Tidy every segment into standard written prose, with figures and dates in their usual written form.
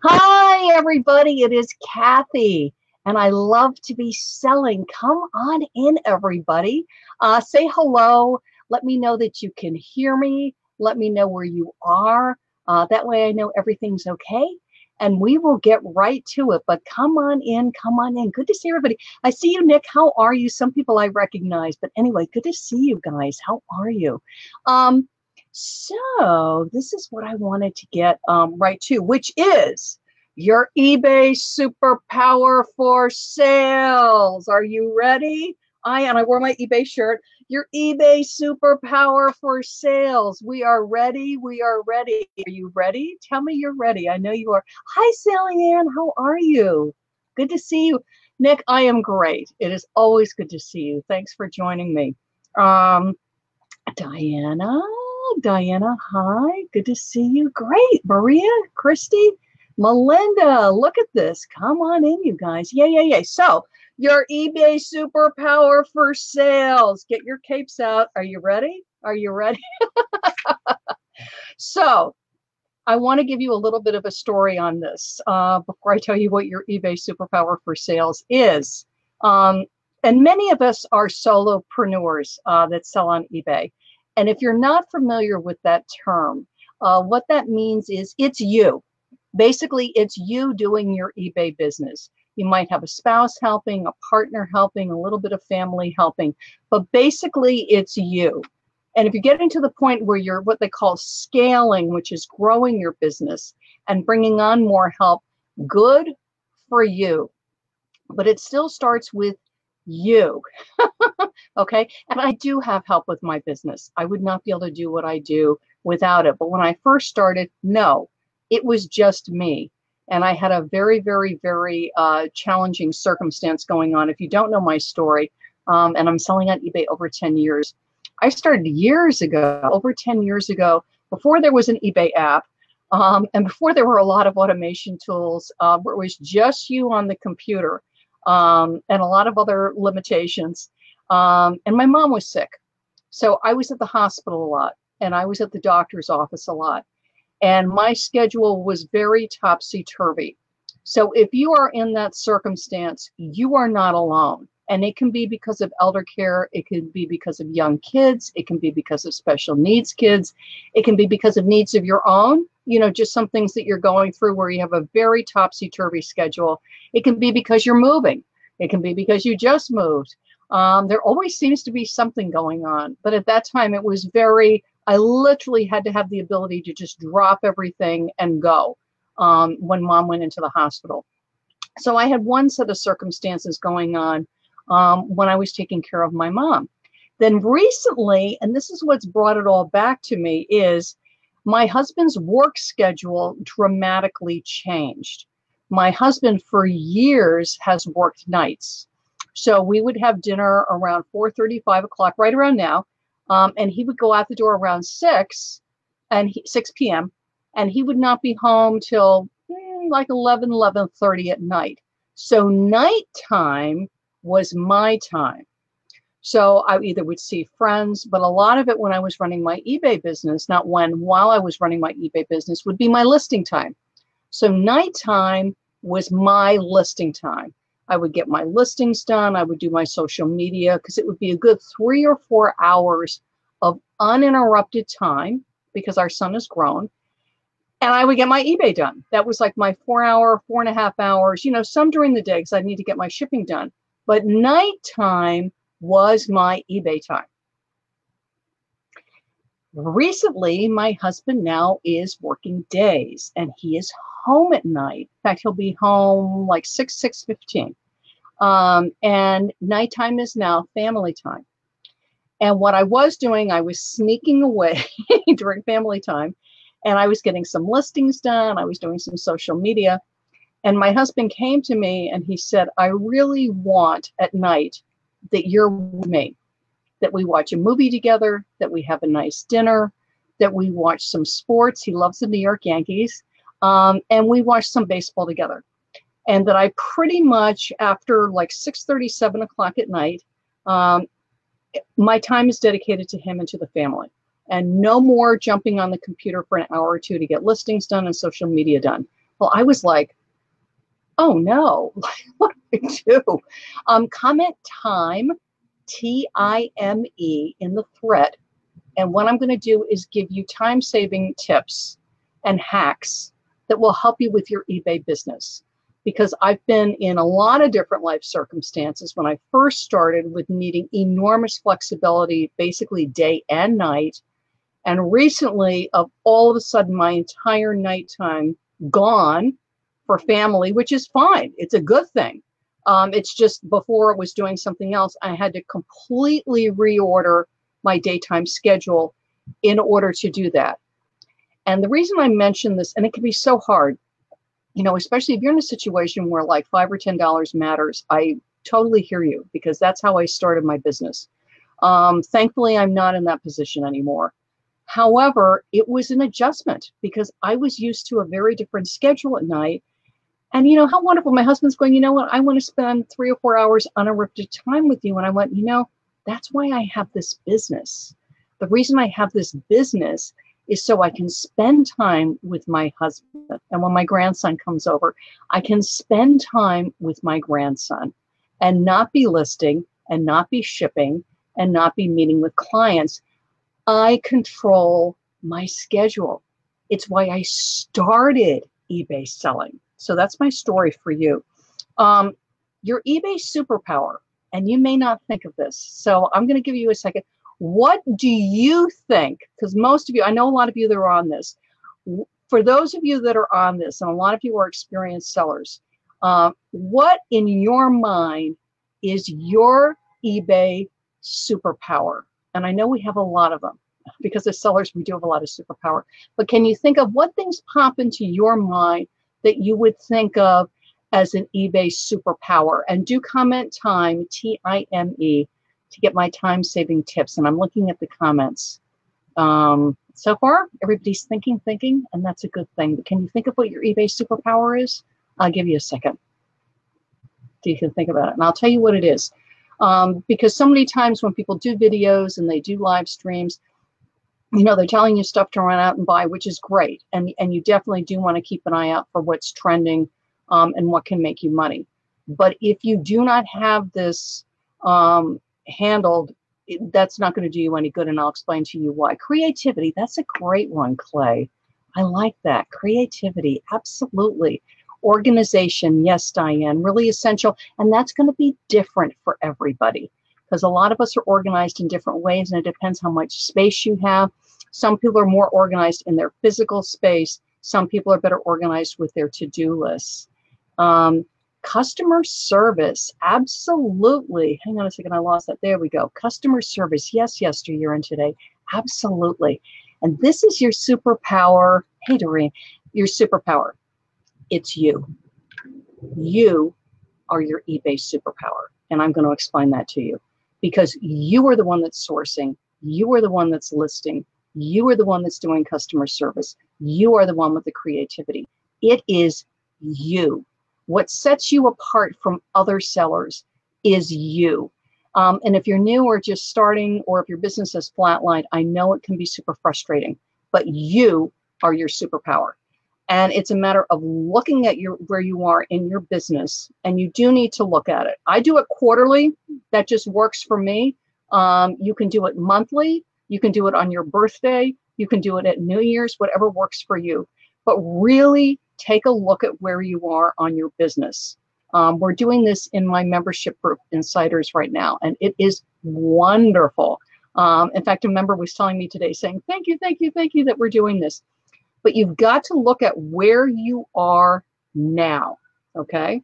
Hi, everybody. It is Kathy, and I love to be selling. Come on in, everybody. Say hello. Let me know that you can hear me. Let me know where you are. That way I know everything's okay. And we will get right to it. But come on in. Come on in. Good to see everybody. I see you, Nick. How are you? Some people I recognize. But anyway, good to see you guys. How are you? Um, so this is what I wanted to get right to, which is your eBay Superpower for Sales. Are you ready? I wore my eBay shirt. Your eBay Superpower for Sales. We are ready. We are ready. Are you ready? Tell me you're ready. I know you are. Hi, Sally Ann. How are you? Good to see you. Nick, I am great. It is always good to see you. Thanks for joining me. Um, Diana, Diana, hi. Good to see you. Great. Maria, Christy, Melinda, look at this. Come on in, you guys. Yay. So, your eBay Superpower for Sales. Get your capes out. Are you ready? Are you ready? So, I want to give you a little bit of a story on this before I tell you what your eBay Superpower for Sales is. And many of us are solopreneurs that sell on eBay. And if you're not familiar with that term, what that means is it's you. Basically, it's you doing your eBay business. You might have a spouse helping, a partner helping, a little bit of family helping, but basically it's you. And if you're getting to the point where you're what they call scaling, which is growing your business and bringing on more help, good for you. But it still starts with you. Okay. And I do have help with my business. I would not be able to do what I do without it. But when I first started, no, it was just me. And I had a very challenging circumstance going on. If you don't know my story, and I'm selling on eBay over 10 years, I started years ago, over 10 years ago, before there was an eBay app. And before there were a lot of automation tools, where it was just you on the computer, and a lot of other limitations. And my mom was sick. So I was at the hospital a lot, and I was at the doctor's office a lot. And my schedule was very topsy-turvy. So if you are in that circumstance, you are not alone. And it can be because of elder care. It can be because of young kids. It can be because of special needs kids. It can be because of needs of your own, just some things that you're going through where you have a very topsy-turvy schedule. It can be because you're moving. It can be because you just moved. There always seems to be something going on. But at that time, it was I literally had to have the ability to just drop everything and go when mom went into the hospital. So I had one set of circumstances going on when I was taking care of my mom. Then recently, and this is what's brought it all back to me, is my husband's work schedule dramatically changed. My husband for years has worked nights. So we would have dinner around 4:30, 5 o'clock, right around now. And he would go out the door around 6 p.m. and he would not be home till like 11:30 at night. So nighttime was my time. So I either would see friends, but a lot of it when I was running my eBay business, while I was running my eBay business, would be my listing time. So nighttime was my listing time. I would get my listings done. I would do my social media because it would be a good 3 or 4 hours of uninterrupted time because our son is grown. And I would get my eBay done. That was like my 4.5 hours, some during the day because I need to get my shipping done. But nighttime was my eBay time. Recently, my husband now is working days and he is home at night. In fact, he'll be home like 6:15. And nighttime is now family time. And what I was doing, I was sneaking away during family time and I was getting some listings done. I was doing some social media. And my husband came to me and he said, I really want at night that you're with me, that we watch a movie together, that we have a nice dinner, that we watch some sports. He loves the New York Yankees. And we watch some baseball together. And that I pretty much, after like 6:30, 7 o'clock at night, my time is dedicated to him and to the family. And no more jumping on the computer for an hour or two to get listings done and social media done. Well, I was like, oh no, what do I do? Comment time, TIME, in the thread. And what I'm going to do is give you time-saving tips and hacks that will help you with your eBay business. Because I've been in a lot of different life circumstances when I first started with needing enormous flexibility, basically day and night. And recently, of all of a sudden, my entire nighttime gone for family, which is fine. It's a good thing. It's just before I was doing something else, I had to completely reorder my daytime schedule in order to do that. And the reason I mention this, and it can be so hard, you know, especially if you're in a situation where like $5 or $10 matters, I totally hear you, because that's how I started my business. Thankfully, I'm not in that position anymore. However, it was an adjustment because I was used to a very different schedule at night. And you know, how wonderful. My husband's going, you know what, I want to spend 3 or 4 hours uninterrupted time with you. And I went, you know, that's why I have this business. The reason I have this business is so I can spend time with my husband. And when my grandson comes over, I can spend time with my grandson and not be listing and not be shipping and not be meeting with clients. I control my schedule. It's why I started eBay selling. So that's my story for you. Your eBay superpower, and you may not think of this, so I'm going to give you a second. What do you think? Because most of you, I know a lot of you that are on this. For those of you that are on this, and a lot of you are experienced sellers, what in your mind is your eBay superpower? And I know we have a lot of them, because as sellers, we do have a lot of superpower. But can you think of what things pop into your mind that you would think of as an eBay superpower? And do comment time, TIME, to get my time-saving tips. And I'm looking at the comments. So far, everybody's thinking, and that's a good thing. But can you think of what your eBay superpower is? I'll give you a second so you can think about it. And I'll tell you what it is. Because so many times when people do videos and they do live streams, you know, they're telling you stuff to run out and buy, which is great. And you definitely do want to keep an eye out for what's trending and what can make you money. But if you do not have this handled, that's not going to do you any good. And I'll explain to you why. Creativity, that's a great one, Clay. I like that. Creativity, absolutely. Organization, yes, Diane, really essential. And that's going to be different for everybody, because a lot of us are organized in different ways, and it depends how much space you have. Some people are more organized in their physical space. Some people are better organized with their to-do lists. Customer service, absolutely. Hang on a second, I lost that. There we go. Customer service, yes, yesteryear and today, absolutely. And this is your superpower. Hey, Doreen, your superpower. It's you. You are your eBay superpower. And I'm going to explain that to you. Because you are the one that's sourcing, you are the one that's listing, you are the one that's doing customer service, you are the one with the creativity. It is you. What sets you apart from other sellers is you. And if you're new or just starting, or if your business has flatlined, I know it can be super frustrating, but you are your superpower. And it's a matter of looking at where you are in your business, and you do need to look at it. I do it quarterly. That just works for me. You can do it monthly. You can do it on your birthday. You can do it at New Year's, whatever works for you. But really take a look at where you are on your business. We're doing this in my membership group, Insiders, right now, and it is wonderful. In fact, a member was telling me today, saying, thank you that we're doing this. But you've got to look at where you are now, okay?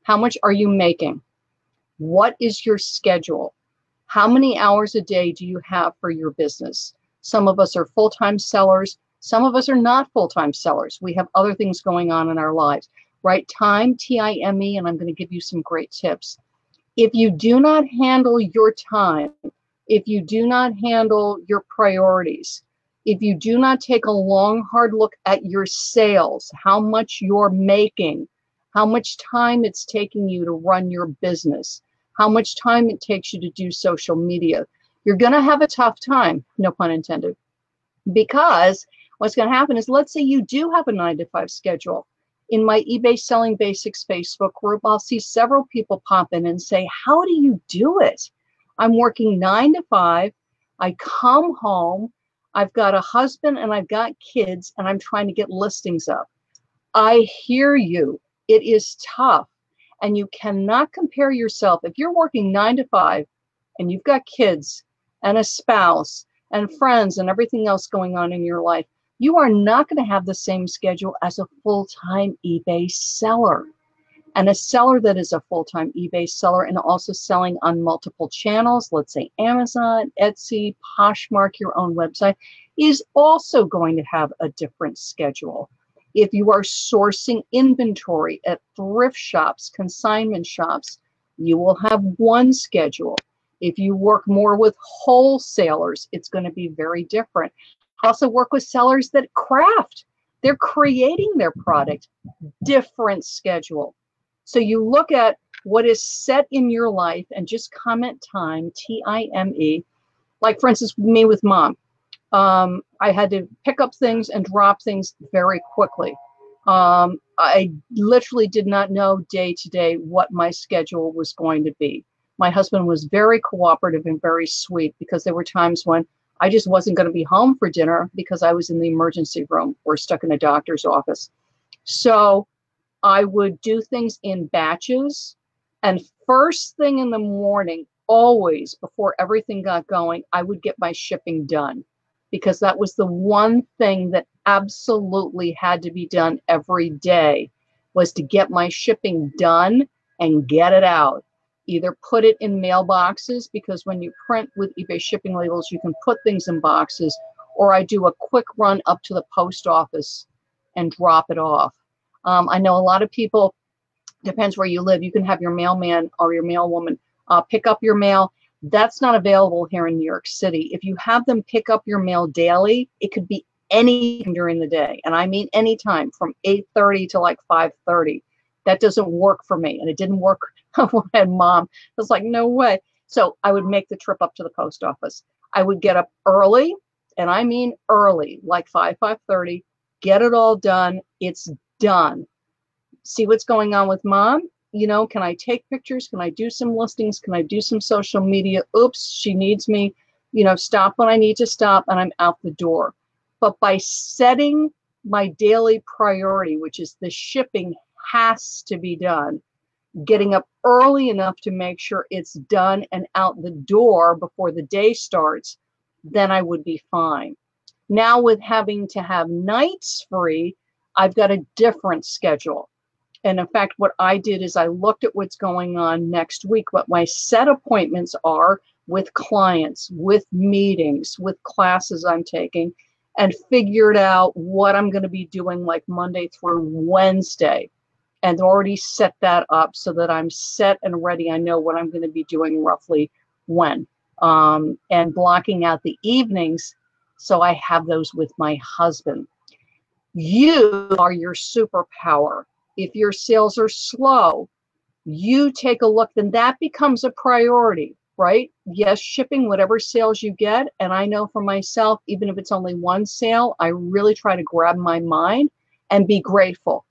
How much are you making? What is your schedule? How many hours a day do you have for your business? Some of us are full-time sellers. Some of us are not full-time sellers. We have other things going on in our lives, right? Time, TIME, and I'm going to give you some great tips. If you do not handle your time, if you do not handle your priorities, if you do not take a long, hard look at your sales, how much you're making, how much time it's taking you to run your business, how much time it takes you to do social media, you're going to have a tough time, no pun intended. Because what's going to happen is, let's say you do have a 9-to-5 schedule, In my eBay Selling Basics Facebook group, I'll see several people pop in and say, how do you do it? I'm working 9 to 5. I come home. I've got a husband and I've got kids and I'm trying to get listings up. I hear you. It is tough. And you cannot compare yourself. If you're working 9 to 5 and you've got kids and a spouse and friends and everything else going on in your life, you are not going to have the same schedule as a full-time eBay seller. And a seller that is a full-time eBay seller and also selling on multiple channels, let's say Amazon, Etsy, Poshmark, your own website, is also going to have a different schedule. If you are sourcing inventory at thrift shops, consignment shops, you will have one schedule. If you work more with wholesalers, it's going to be very different. I also work with sellers that craft. They're creating their product, different schedule. So you look at what is set in your life and just comment time, T-I-M-E. Like, for instance, me with mom. I had to pick up things and drop things very quickly. I literally did not know day to day what my schedule was going to be. My husband was very cooperative and very sweet because there were times when I just wasn't going to be home for dinner because I was in the emergency room or stuck in a doctor's office. So I would do things in batches. And first thing in the morning, always before everything got going, I would get my shipping done because that was the one thing that absolutely had to be done every day, was to get my shipping done and get it out. Either put it in mailboxes, because when you print with eBay shipping labels, you can put things in boxes, or I do a quick run up to the post office and drop it off. I know a lot of people, depends where you live, you can have your mailman or your mailwoman pick up your mail. That's not available here in New York City. If you have them pick up your mail daily, it could be any time during the day. And I mean any time from 8:30 to like 5:30. That doesn't work for me. And it didn't work when I had mom. I was like, no way. So I would make the trip up to the post office. I would get up early, and I mean early, like 5:30, get it all done. It's done. See what's going on with mom. You know, can I take pictures? Can I do some listings? Can I do some social media? Oops, she needs me. You know, stop when I need to stop, and I'm out the door. But by setting my daily priority, which is the shipping has to be done, getting up early enough to make sure it's done and out the door before the day starts, then I would be fine. Now with having to have nights free, I've got a different schedule. And in fact, what I did is I looked at what's going on next week, what my set appointments are with clients, with meetings, with classes I'm taking, and figured out what I'm going to be doing like Monday through Wednesday, and already set that up so that I'm set and ready. I know what I'm going to be doing roughly when, and blocking out the evenings so I have those with my husband. You are your superpower. If your sales are slow, you take a look, then that becomes a priority, right? Yes, shipping whatever sales you get. And I know for myself, even if it's only one sale, I really try to grab my mind and be grateful.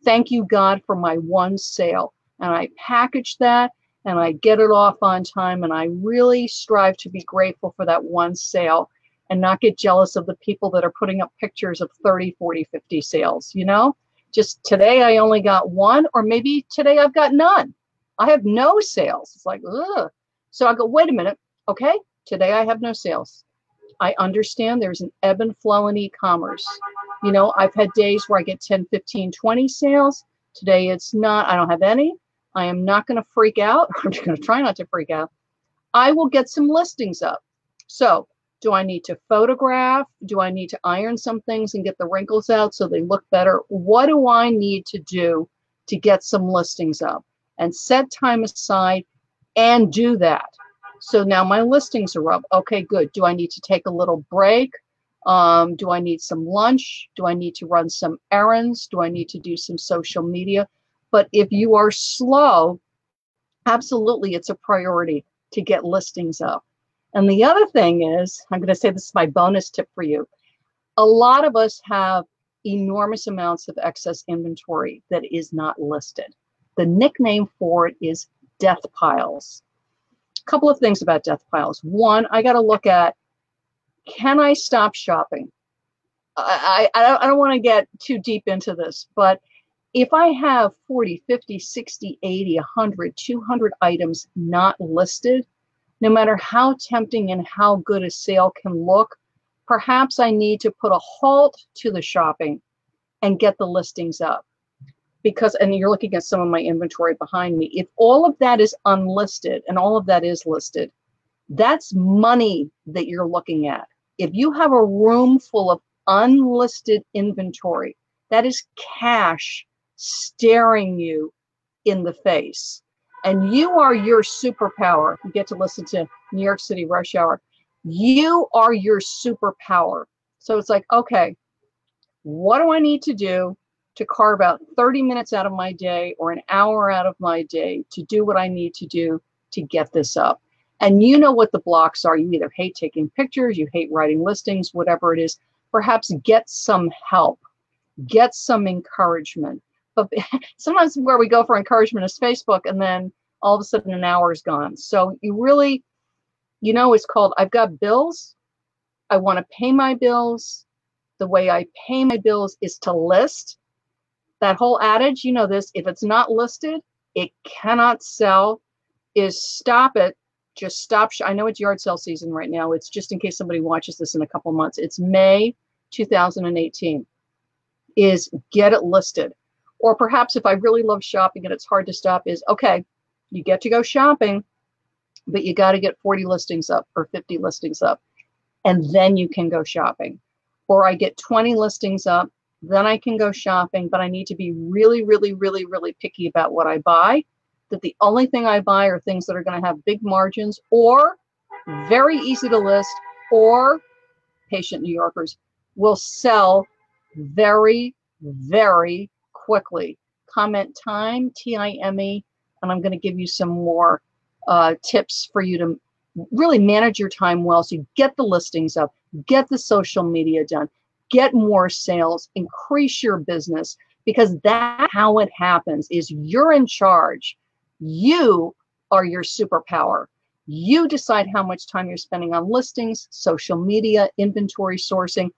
Thank you, God, for my one sale. And I package that and I get it off on time. And I really strive to be grateful for that one sale and not get jealous of the people that are putting up pictures of 30, 40, 50 sales, you know? Just today I only got one, or maybe today I've got none. I have no sales. It's like, ugh. So I go, wait a minute. Okay, today I have no sales. I understand there's an ebb and flow in e-commerce. You know, I've had days where I get 10, 15, 20 sales. Today it's not, I don't have any. I am not going to freak out. I'm just going to try not to freak out. I will get some listings up. So do I need to photograph? Do I need to iron some things and get the wrinkles out so they look better? What do I need to do to get some listings up? And set time aside and do that. So now my listings are up. Okay, good. Do I need to take a little break? Do I need some lunch? Do I need to run some errands? Do I need to do some social media? But if you are slow, absolutely, it's a priority to get listings up. And the other thing is, I'm going to say this is my bonus tip for you. A lot of us have enormous amounts of excess inventory that is not listed. The nickname for it is death piles. A couple of things about death piles. One, I got to look at, can I stop shopping? I don't want to get too deep into this, but if I have 40, 50, 60, 80, 100, 200 items not listed, no matter how tempting and how good a sale can look, perhaps I need to put a halt to the shopping and get the listings up. Because, and you're looking at some of my inventory behind me, if all of that is unlisted and all of that is listed, that's money that you're looking at. If you have a room full of unlisted inventory, that is cash staring you in the face. And you are your superpower. You get to listen to New York City Rush Hour. You are your superpower. So it's like, okay, what do I need to do to carve out 30 minutes out of my day or an hour out of my day to do what I need to do to get this up? And you know what the blocks are. You either hate taking pictures, you hate writing listings, whatever it is. Perhaps get some help, get some encouragement. But sometimes where we go for encouragement is Facebook, and then all of a sudden an hour is gone. So you really, you know, it's called I've Got Bills. I want to pay my bills. The way I pay my bills is to list. That whole adage, you know this, if it's not listed, it cannot sell, is stop it. Just stop. I know it's yard sale season right now. It's just in case somebody watches this in a couple months. It's May 2018. Is get it listed. Or perhaps if I really love shopping and it's hard to stop, is okay, you get to go shopping, but you got to get 40 listings up or 50 listings up, and then you can go shopping. Or I get 20 listings up, then I can go shopping, but I need to be really, really, really, really picky about what I buy. That the only thing I buy are things that are going to have big margins or very easy to list, or patient New Yorkers will sell very, very quickly. Comment time, TIME, and I'm going to give you some more tips for you to really manage your time well so you get the listings up, get the social media done, get more sales, increase your business, because that's how it happens. Is you're in charge. You are your superpower. You decide how much time you're spending on listings, social media, inventory sourcing.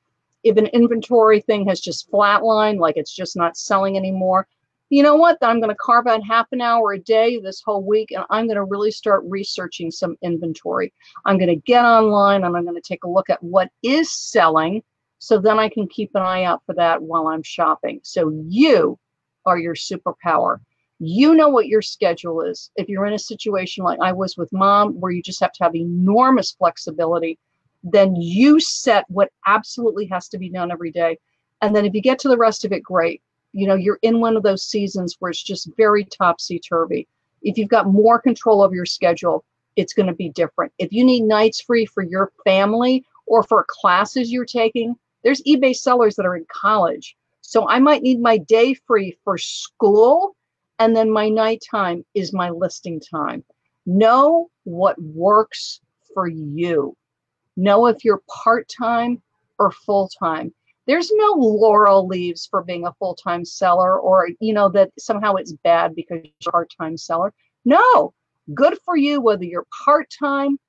If an inventory thing has just flatlined, like it's just not selling anymore, you know what? I'm going to carve out half an hour a day this whole week, and I'm going to really start researching some inventory. I'm going to get online, and I'm going to take a look at what is selling, so then I can keep an eye out for that while I'm shopping. So you are your superpower. You know what your schedule is. If you're in a situation like I was with Mom, where you just have to have enormous flexibility, then you set what absolutely has to be done every day. And then if you get to the rest of it, great. You know, you're in one of those seasons where it's just very topsy-turvy. If you've got more control of your schedule, it's going to be different. If you need nights free for your family or for classes you're taking, there's eBay sellers that are in college. So I might need my day free for school, and then my nighttime is my listing time. Know what works for you. Know if you're part-time or full-time. There's no laurel leaves for being a full-time seller, or, you know, that somehow it's bad because you're a part-time seller. No, good for you, whether you're part-time,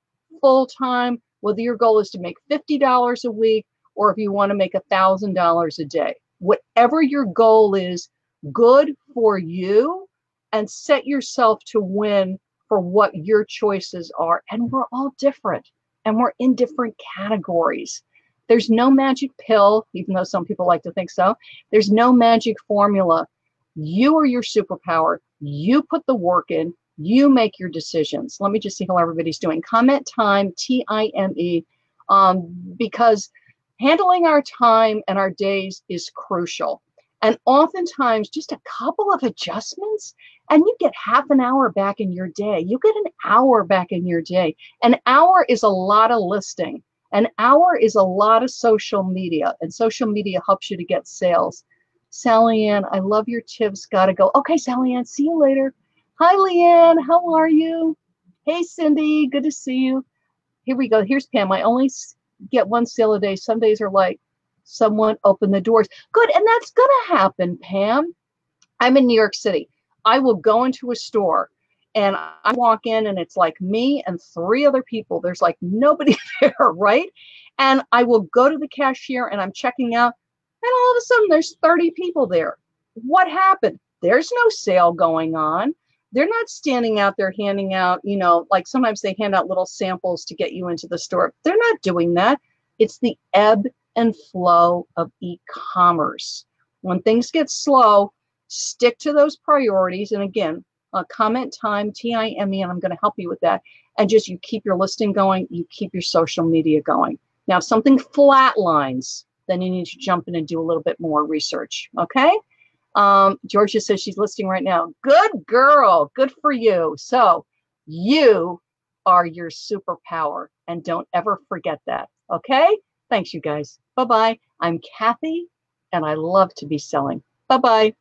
full-time, whether your goal is to make $50 a week, or if you want to make $1,000 a day. Whatever your goal is, good for you, and set yourself to win for what your choices are. And we're all different, and we're in different categories. There's no magic pill, even though some people like to think so. There's no magic formula. You are your superpower. You put the work in. You make your decisions. Let me just see how everybody's doing. Comment time, TIME, because handling our time and our days is crucial. And oftentimes, just a couple of adjustments, and you get half an hour back in your day. You get an hour back in your day. An hour is a lot of listing. An hour is a lot of social media, and social media helps you to get sales. Sally Ann, I love your tips. Gotta go. Okay, Sally Ann, see you later. Hi, Leanne. How are you? Hey, Cindy. Good to see you. Here we go. Here's Pam. I only get one sale a day. Some days are like someone open the doors. Good, and that's going to happen, Pam. I'm in New York City. I will go into a store and I walk in and it's like me and three other people. There's like nobody there, right? And I will go to the cashier and I'm checking out, and all of a sudden there's 30 people there. What happened? There's no sale going on. They're not standing out there handing out, like sometimes they hand out little samples to get you into the store. They're not doing that. It's the ebb and flow of e-commerce. When things get slow, stick to those priorities. And again, comment time, TIME, and I'm going to help you with that. And just you keep your listing going, you keep your social media going. Now, if something flatlines, then you need to jump in and do a little bit more research. Okay. Georgia says she's listing right now. Good girl. Good for you. So you are your superpower, and don't ever forget that. Okay. Thanks, you guys. Bye-bye. I'm Kathy, and I love to be selling. Bye-bye.